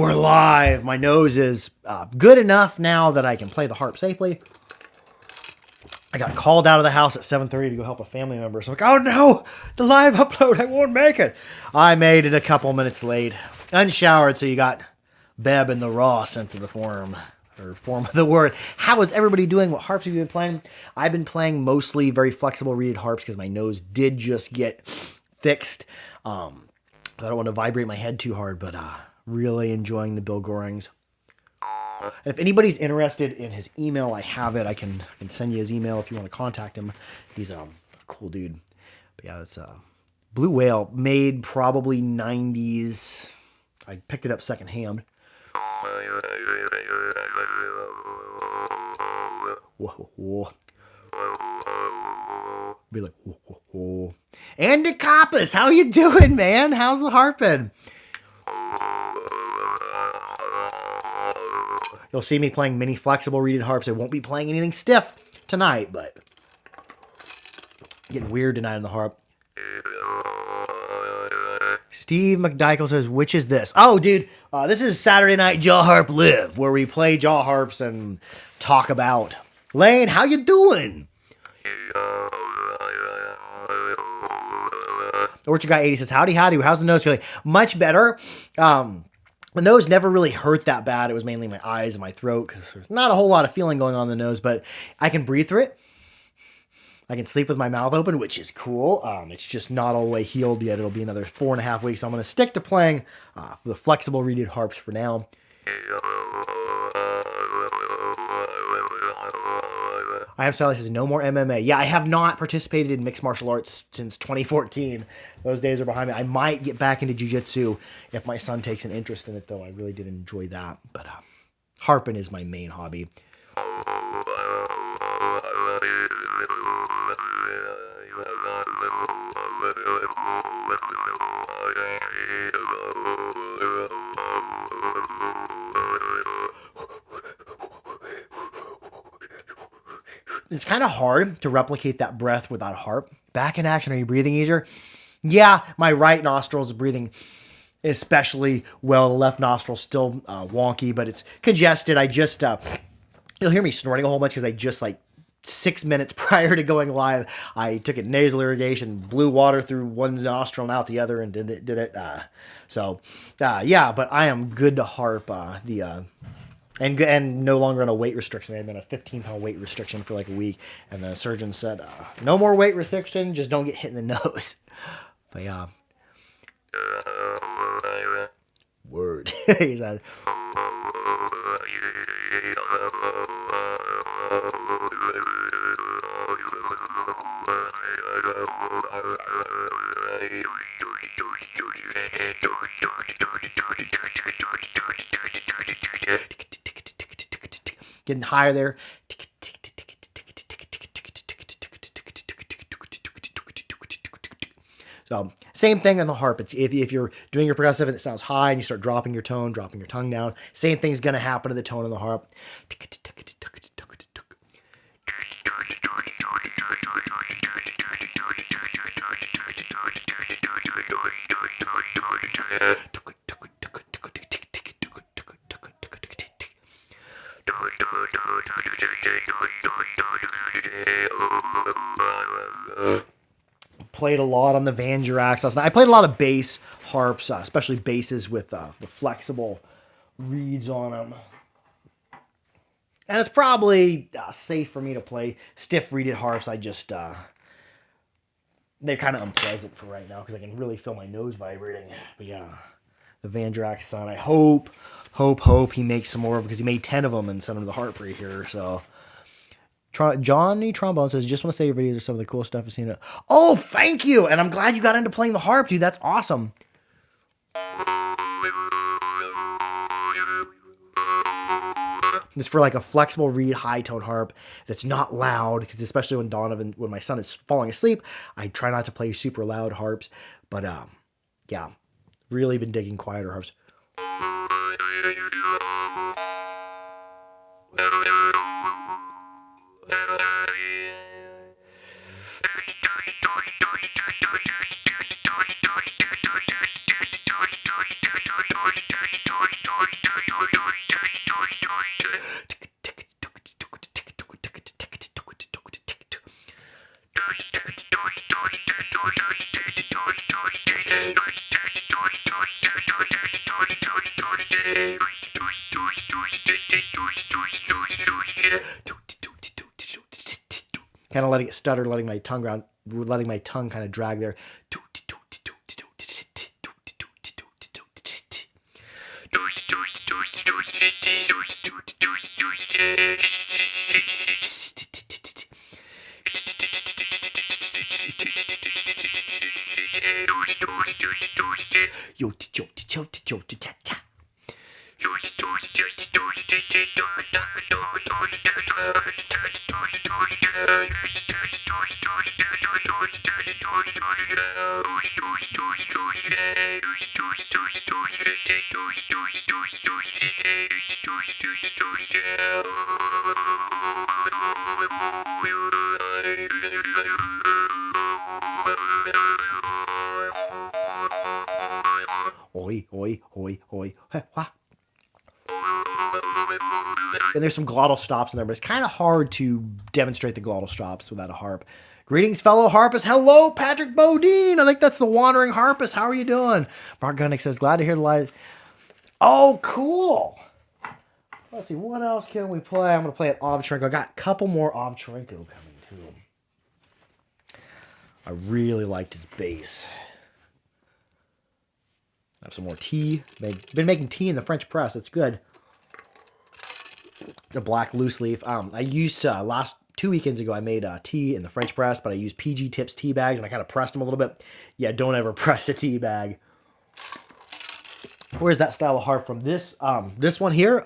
We're live. My nose is good enough now that I can play the harp safely. I got called out of the house at 7:30 to go help a family member. So I'm like, oh no, the live upload, I won't make it. I made it a couple minutes late. Unshowered, so you got Beb in the raw sense of the form, or form of the word. How is everybody doing? What harps have you been playing? I've been playing mostly very flexible reeded harps because my nose did just get fixed. I don't want to vibrate my head too hard, but really enjoying the Bill Gorings. And if anybody's interested in his email, I have it. I can send you his email if you want to contact him. He's a cool dude. But yeah, it's Blue Whale, made probably 90s. I picked it up secondhand. Whoa, whoa. Be like, whoa, whoa, whoa. Andy Coppas, how you doing, man? How's the harping? You'll see me playing mini flexible reeded harps. I won't be playing anything stiff tonight, but getting weird tonight on the harp. Steve McDykel says, which is this? Oh, dude, this is Saturday Night Jaw Harp Live, where we play jaw harps and talk about. Lane, how you doing? Orchard Guy 80 says, howdy, howdy. How's the nose feeling? Much better. The nose never really hurt that bad. It was mainly my eyes and my throat because there's not a whole lot of feeling going on in the nose, but I can breathe through it. I can sleep with my mouth open, which is cool. It's just not all the way healed yet. It'll be another 4.5 weeks. So I'm going to stick to playing the flexible reeded harps for now. I am Sally says, no more MMA. Yeah, I have not participated in mixed martial arts since 2014. Those days are behind me. I might get back into jiu-jitsu if my son takes an interest in it, though. I really did enjoy that. But harping is my main hobby. It's kind of hard to replicate that breath without harp. Back in action, are you breathing easier? Yeah, my right nostril is breathing especially well. The left nostril's still wonky, but it's congested. I just, you'll hear me snorting a whole bunch because I just 6 minutes prior to going live, I took a nasal irrigation, blew water through one nostril and out the other, and did it. Yeah, but I am good to harp. And no longer on a weight restriction. I've been a 15-pound weight restriction for a week, and the surgeon said, no more weight restriction, just don't get hit in the nose. But yeah. Word. He said. Getting higher there. So same thing on the harp. It's if you're doing your progressive and it sounds high and you start dropping your tone, dropping your tongue down, same thing's going to happen to the tone of the harp. Played a lot on the Van Jurax last night. I played a lot of bass harps, especially basses with the flexible reeds on them. And it's probably safe for me to play stiff reeded harps. I just, they're kind of unpleasant for right now because I can really feel my nose vibrating. But yeah, the Van Jurax son, I hope he makes some more because he made 10 of them and sent them to the harp right here. So Johnny Trombone says, just want to say your videos are some of the cool stuff I've seen. Oh, thank you. And I'm glad you got into playing the harp, dude. That's awesome. It's for a flexible reed high tone harp that's not loud, because especially when my son is falling asleep, I try not to play super loud harps. But yeah, really been digging quieter harps. Kind of letting it stutter, letting my tongue kind of drag there. Oi, oi, oi, oi. And there's some glottal stops in there, but it's kind of hard to demonstrate the glottal stops without a harp. Greetings, fellow harpists. Hello, Patrick Bodine. I think that's the Wandering Harpist. How are you doing? Mark Gunnick says, glad to hear the live. Oh, cool. Let's see, what else can we play? I'm going to play an Ovchenko. I got a couple more Ovchenko coming, too. I really liked his bass. I have some more tea. Been making tea in the French press. It's good. It's a black loose leaf. I used last 2 weekends ago. I made tea in the French press, but I used PG Tips tea bags and I kind of pressed them a little bit. Yeah, don't ever press a tea bag. Where's that style of harp from? This one here.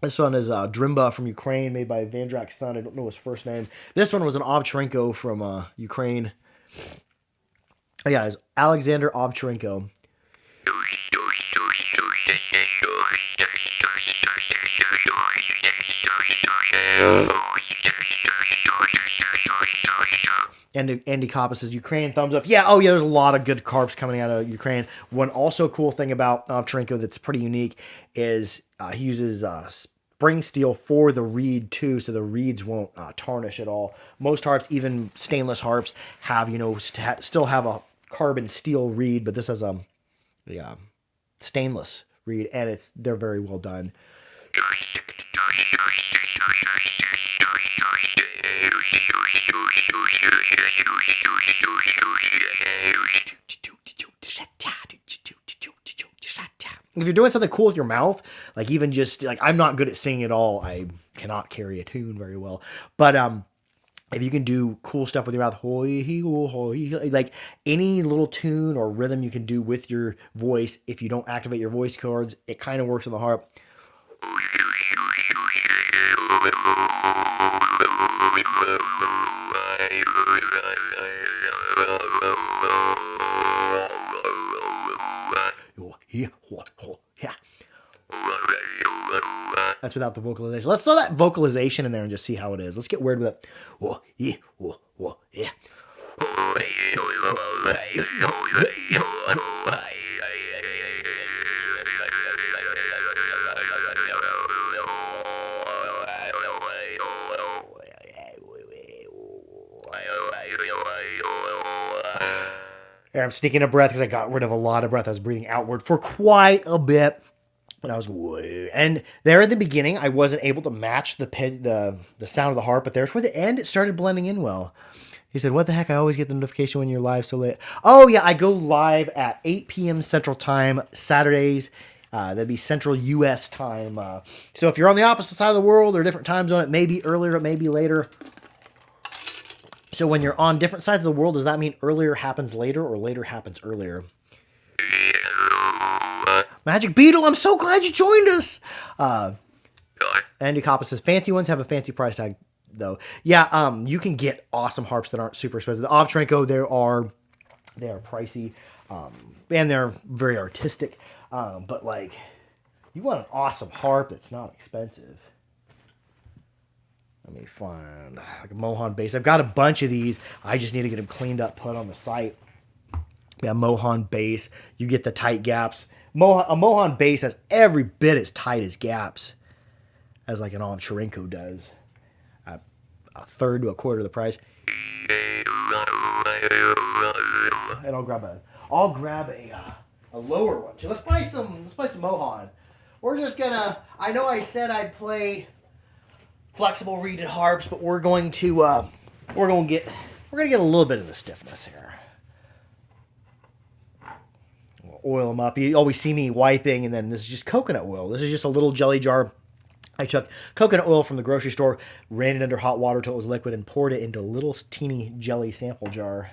This one is Drimba from Ukraine, made by Vandrak's son. I don't know his first name. This one was an Ovchenko from Ukraine. Oh, yeah, it's Alexander Ovchenko. And Andy Coppa says, Ukraine, thumbs up. Yeah, oh yeah, there's a lot of good harps coming out of Ukraine. One also cool thing about Ovchenko that's pretty unique is he uses spring steel for the reed too, so the reeds won't tarnish at all. Most harps, even stainless harps, have, still have a carbon steel reed, but this has a stainless reed, and they're very well done. If you're doing something cool with your mouth, like even just like, I'm not good at singing at all. I cannot carry a tune very well, but if you can do cool stuff with your mouth, like any little tune or rhythm you can do with your voice, if you don't activate your voice cords, it kind of works on the harp. That's without the vocalization. Let's throw that vocalization in there and just see how it is. Let's get weird with it. Here, I'm sneaking a breath because I got rid of a lot of breath. I was breathing outward for quite a bit. And I was, and there at the beginning, I wasn't able to match the sound of the harp, but there toward the end, it started blending in well. He said, what the heck? I always get the notification when you're live so late. Oh, yeah, I go live at 8 p.m. Central Time, Saturdays. That'd be Central U.S. time. So if you're on the opposite side of the world or a different time zone, it may be earlier, it may be later. So when you're on different sides of the world, does that mean earlier happens later or later happens earlier? Magic Beetle, I'm so glad you joined us. Andy Coppa says, fancy ones have a fancy price tag, though. Yeah, you can get awesome harps that aren't super expensive. The Ovchenko, they are pricey, and they're very artistic. But like, you want an awesome harp that's not expensive. Let me find like a Mohan bass. I've got a bunch of these. I just need to get them cleaned up, put on the site. Yeah, Mohan bass. You get the tight gaps A Mohan bass has every bit as tight as gaps as like an Cherenko does. A third to a quarter of the price. And I'll grab a lower one. So let's play some Mohan. We're just gonna. I know I said I'd play flexible reeded harps, but we're going to get a little bit of the stiffness here. We'll oil them up. You always see me wiping, and then this is just coconut oil. This is just a little jelly jar. I took coconut oil from the grocery store, ran it under hot water till it was liquid, and poured it into a little teeny jelly sample jar.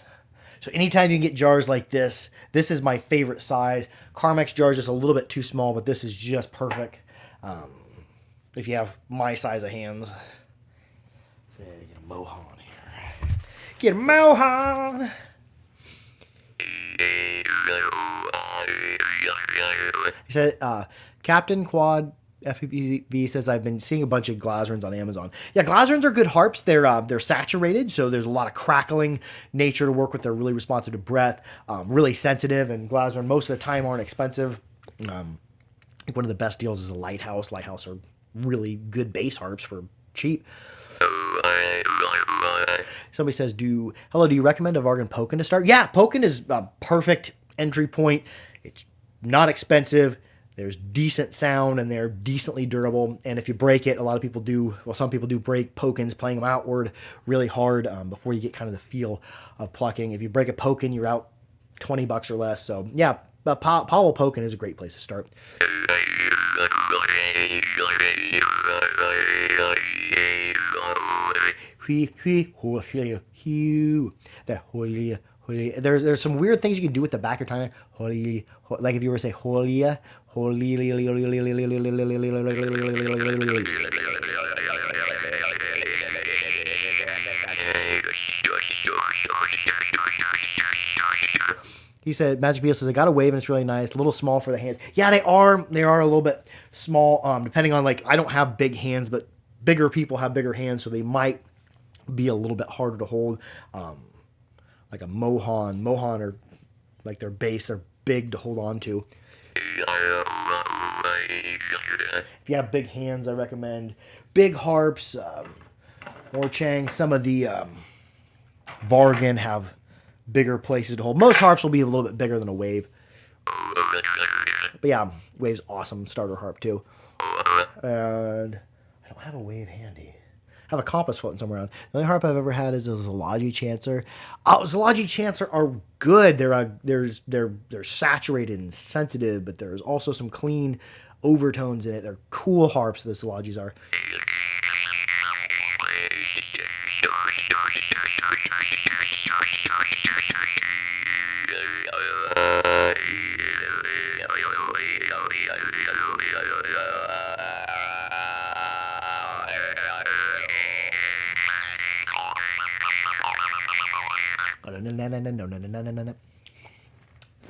So anytime you can get jars like this is my favorite size. Carmex jar is just a little bit too small, but this is just perfect if you have my size of hands. So get a Mohan here. Get a Mohan! He said, Captain Quad FPV says, I've been seeing a bunch of Glazerns on Amazon. Yeah, Glazerns are good harps. They're saturated, so there's a lot of crackling nature to work with. They're really responsive to breath, really sensitive, and Glazern most of the time aren't expensive. I think one of the best deals is a Lighthouse. Lighthouse are really good bass harps for cheap. Somebody says, do you recommend a Vargan Pokin to start? Yeah, Pokin is a perfect entry point. It's not expensive. There's decent sound, and they're decently durable. And if you break it, some people do break Pokins, playing them outward really hard before you get kind of the feel of plucking. If you break a Pokin, you're out $20 or less. So yeah, Powell Pokin is a great place to start. There's some weird things you can do with the back of your tongue. Like if you were to say holia, He said, Magic Beal says, I got a wave and it's really nice. A little small for the hands. Yeah, they are. They are a little bit small, depending on, like, I don't have big hands, but bigger people have bigger hands, so they might be a little bit harder to hold. Like a Mohan. Mohan are, like, their bass, they're big to hold on to. If you have big hands, I recommend big harps, or Chang. Some of the Vargan have bigger places to hold. Most harps will be a little bit bigger than a wave. But yeah, wave's awesome. Starter harp too. And I don't have a wave handy. I have a compass floating somewhere around. The only harp I've ever had is a Zology Chancer. Zology Chancer are good. They're saturated and sensitive, but there's also some clean overtones in it. They're cool harps, the Zologys are.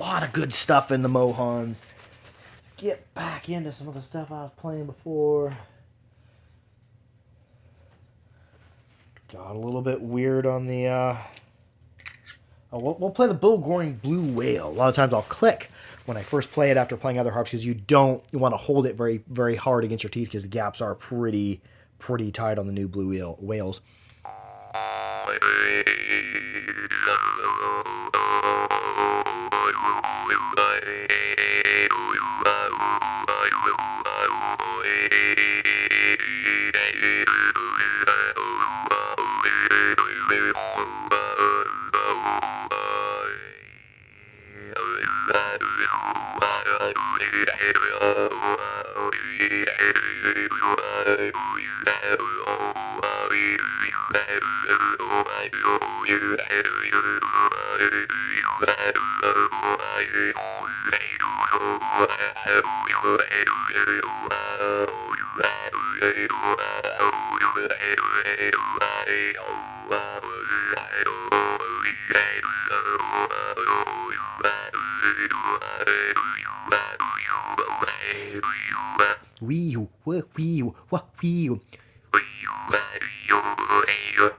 A lot of good stuff in the Mohans. Get back into some of the stuff I was playing before. Got a little bit weird on the... we'll play the Bill Goring Blue Whale. A lot of times I'll click when I first play it after playing other harps because you want to hold it very, very hard against your teeth because the gaps are pretty tight on the new Blue Whales.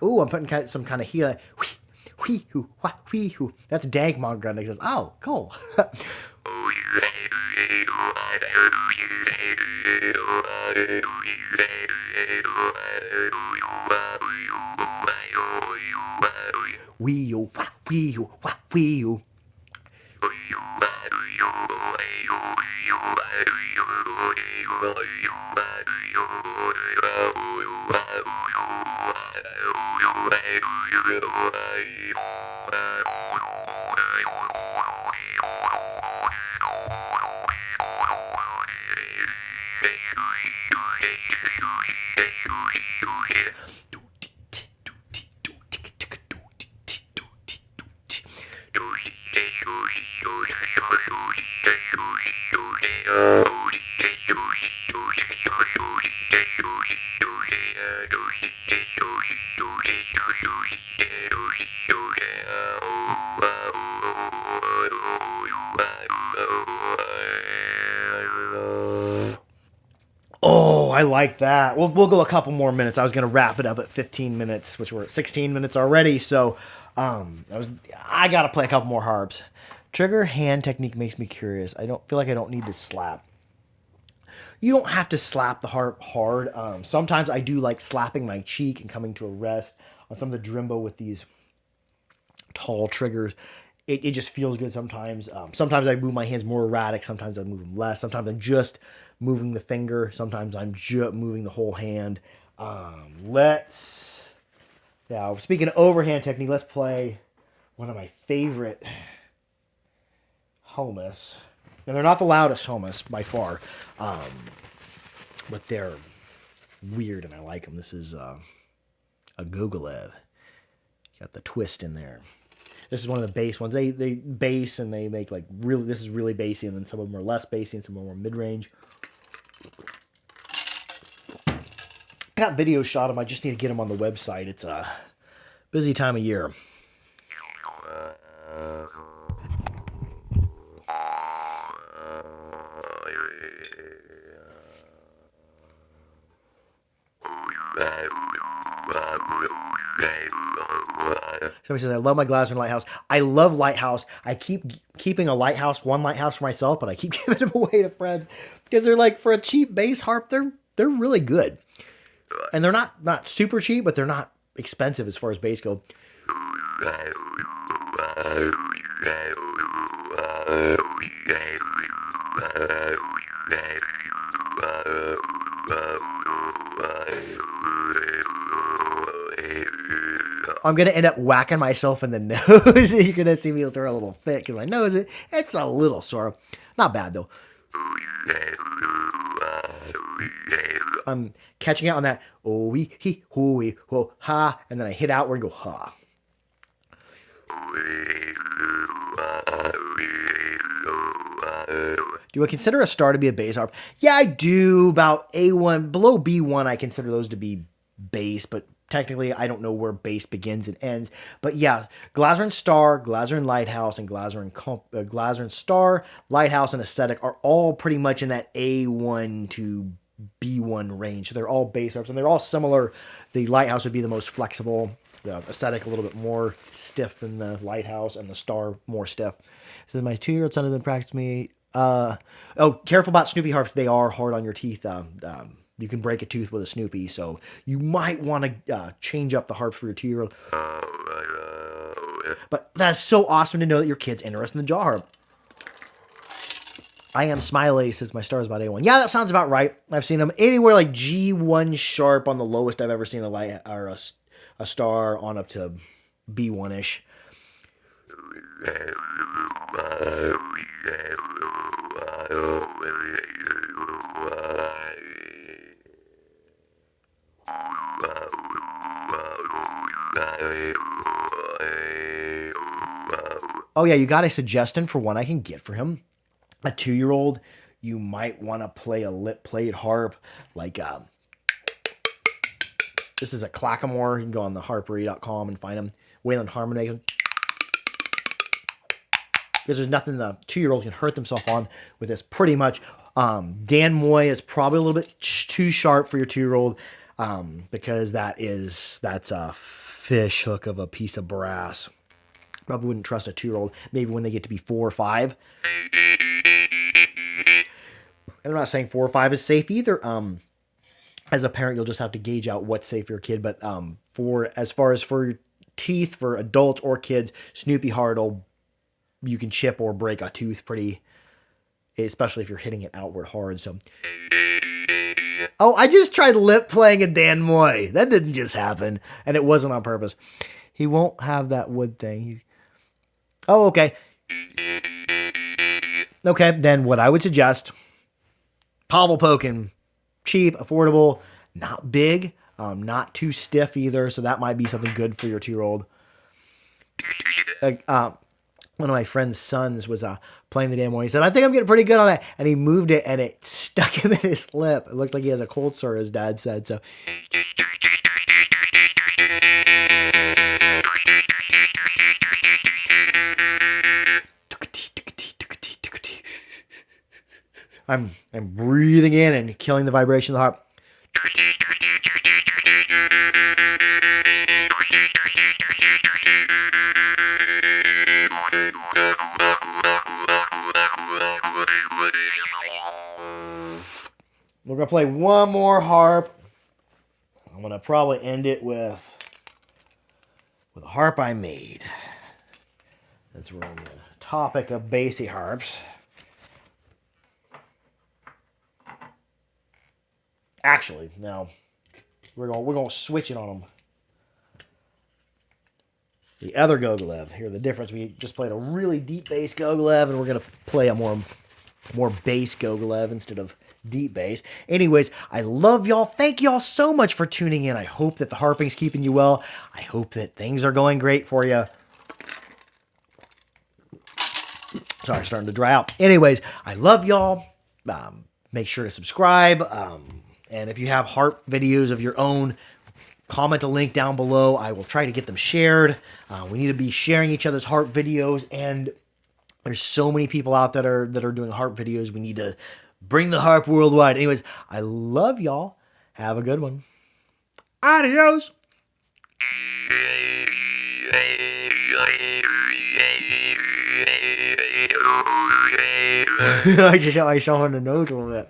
Ooh, I'm putting some kind of heel. That's Dagmog Gun. He says, oh, cool. Wee-oo, wah, wee-oo, wah, wee-oo. Oh, I like that. We'll go a couple more minutes. I was gonna wrap it up at 15 minutes, which we're at 16 minutes already. So, I gotta play a couple more harps. Trigger hand technique makes me curious. I don't feel like I don't need to slap. You don't have to slap the harp hard. Sometimes I do like slapping my cheek and coming to a rest on some of the drimbo with these tall triggers. It just feels good sometimes. Sometimes I move my hands more erratic. Sometimes I move them less. Sometimes I'm just moving the finger. Sometimes I'm just moving the whole hand. Now, speaking of overhand technique, let's play one of my favorite homas. And they're not the loudest homas by far, but they're weird and I like them. This is a Gogolev. Got the twist in there. This is one of the bass ones. They bass and they make like really. This is really bassy, and then some of them are less bassy, and some of them are mid range. I got videos shot of them. I just need to get them on the website. It's a busy time of year. Somebody says, I love my Glasner Lighthouse. I love Lighthouse. I keep keeping one Lighthouse for myself, but I keep giving them away to friends because they're like, for a cheap bass harp, they're really good. And they're not super cheap, but they're not expensive as far as bass go. I'm going to end up whacking myself in the nose. You're going to see me throw a little fit because my nose, it's a little sore. Not bad, though. I'm catching out on that oh-wee, he, ho-wee, ho, ha, and then I hit outward and go ha. Do I consider a star to be a bass harp? Yeah, I do. About A1, below B1, I consider those to be bass, but technically I don't know where bass begins and ends. But yeah, Glasner Star, Glasner Lighthouse, and Glasner Star, Lighthouse, and Aesthetic are all pretty much in that A1 to B1 range. So they're all bass harps, and they're all similar. The Lighthouse would be the most flexible. The Aesthetic a little bit more stiff than the Lighthouse, and the Star more stiff. So my 2-year-old son has been practicing me. Careful about Snoopy harps. They are hard on your teeth. You can break a tooth with a Snoopy, so you might want to change up the harps for your 2-year-old. But that's so awesome to know that your kid's interested in the jaw harp. I am Smiley, says my star is about A1. Yeah, that sounds about right. I've seen them anywhere like G1 sharp on the lowest I've ever seen a star on up to B1-ish. Oh yeah, you got a suggestion for one I can get for him? A 2-year-old, you might want to play a lip-played harp, like this is a Clackamore. You can go on the harpery.com and find them. Wayland Harmony. Because there's nothing the 2-year-old can hurt themselves on with this, pretty much. Dan Moy is probably a little bit too sharp for your 2-year-old, because that's a fish hook of a piece of brass. Probably wouldn't trust a 2-year-old. Maybe when they get to be 4 or 5. And I'm not saying 4 or 5 is safe either. as a parent, you'll just have to gauge out what's safe for your kid. But for as far as for teeth for adults or kids, Snoopy Hard you can chip or break a tooth pretty, especially if you're hitting it outward hard. So, oh, I just tried lip playing a Dan Moy. That didn't just happen, and it wasn't on purpose. He won't have that wood thing. Oh, okay. Okay, then what I would suggest, Pavel poking, cheap, affordable, not big, not too stiff either, so that might be something good for your 2-year-old. One of my friend's sons was playing the damn one. He said, I think I'm getting pretty good on that. And he moved it, and it stuck him in his lip. It looks like he has a cold sore, his dad said. So I'm breathing in and killing the vibration of the harp. We're going to play one more harp. I'm going to probably end it with a harp I made. Since we're on the topic of bassy harps. Actually, now we're going to switch it on them. The other Gogolev. Here, the difference. We just played a really deep bass Gogolev, and we're going to play a more bass Gogolev instead of deep bass. Anyways, I love y'all. Thank y'all so much for tuning in. I hope that the harping's keeping you well. I hope that things are going great for you. Sorry, starting to dry out. Anyways, I love y'all. Make sure to subscribe. And if you have harp videos of your own, comment a link down below. I will try to get them shared. We need to be sharing each other's harp videos, and there's so many people out that are doing harp videos. We need to bring the harp worldwide. Anyways, I love y'all. Have a good one. Adios. I saw on the nose a little bit.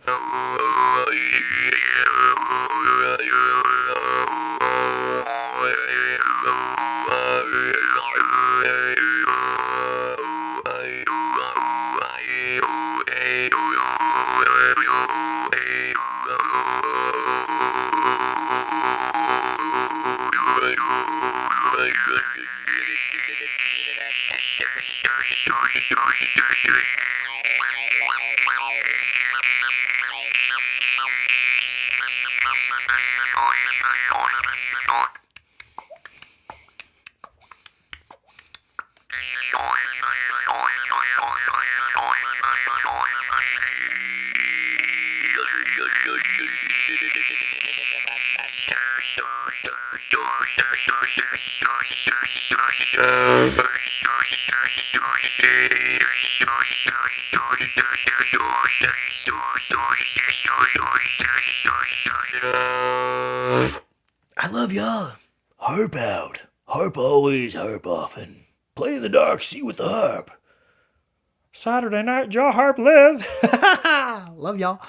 I love y'all. Harp out. Harp always, harp often. Play in the dark, see with the harp. Saturday Night Jaw Harp live. Love y'all.